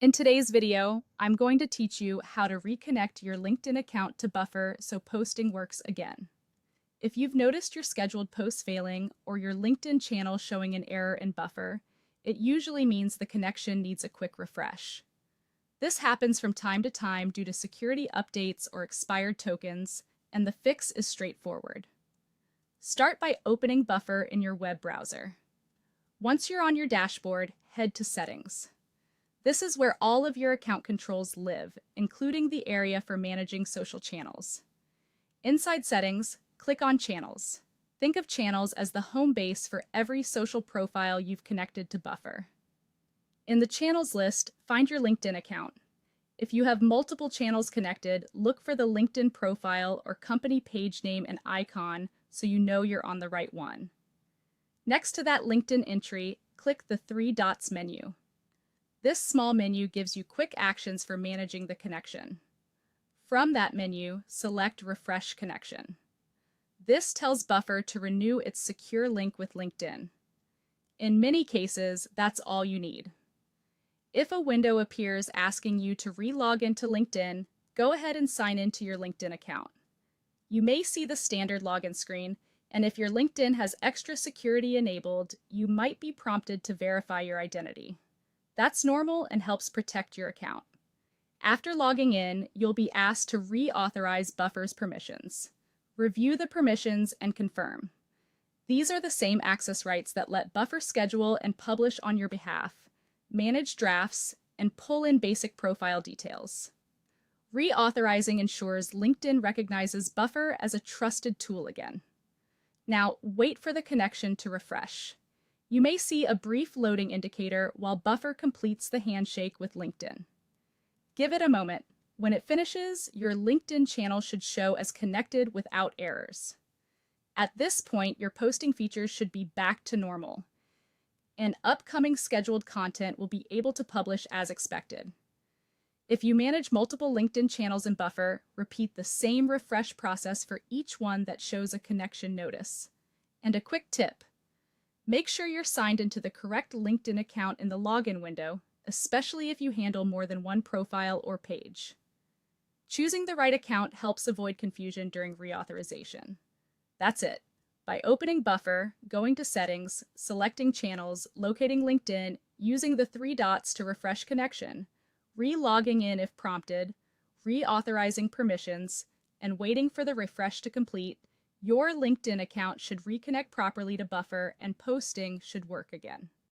In today's video, I'm going to teach you how to reconnect your LinkedIn account to Buffer so posting works again. If you've noticed your scheduled posts failing or your LinkedIn channel showing an error in Buffer, it usually means the connection needs a quick refresh. This happens from time to time due to security updates or expired tokens, and the fix is straightforward. Start by opening Buffer in your web browser. Once you're on your dashboard, head to Settings. This is where all of your account controls live, including the area for managing social channels. Inside Settings, click on Channels. Think of channels as the home base for every social profile you've connected to Buffer. In the Channels list, find your LinkedIn account. If you have multiple channels connected, look for the LinkedIn profile or company page name and icon so you know you're on the right one. Next to that LinkedIn entry, click the three dots menu. This small menu gives you quick actions for managing the connection. From that menu, select Refresh Connection. This tells Buffer to renew its secure link with LinkedIn. In many cases, that's all you need. If a window appears asking you to re-log into LinkedIn, go ahead and sign into your LinkedIn account. You may see the standard login screen, and if your LinkedIn has extra security enabled, you might be prompted to verify your identity. That's normal and helps protect your account. After logging in, you'll be asked to reauthorize Buffer's permissions. Review the permissions and confirm. These are the same access rights that let Buffer schedule and publish on your behalf, manage drafts, and pull in basic profile details. Reauthorizing ensures LinkedIn recognizes Buffer as a trusted tool again. Now, wait for the connection to refresh. You may see a brief loading indicator while Buffer completes the handshake with LinkedIn. Give it a moment. When it finishes, your LinkedIn channel should show as connected without errors. At this point, your posting features should be back to normal, and upcoming scheduled content will be able to publish as expected. If you manage multiple LinkedIn channels in Buffer, repeat the same refresh process for each one that shows a connection notice. And a quick tip: make sure you're signed into the correct LinkedIn account in the login window, especially if you handle more than one profile or page. Choosing the right account helps avoid confusion during reauthorization. That's it. By opening Buffer, going to Settings, selecting Channels, locating LinkedIn, using the three dots to refresh connection, re-logging in if prompted, reauthorizing permissions, and waiting for the refresh to complete, your LinkedIn account should reconnect properly to Buffer and posting should work again.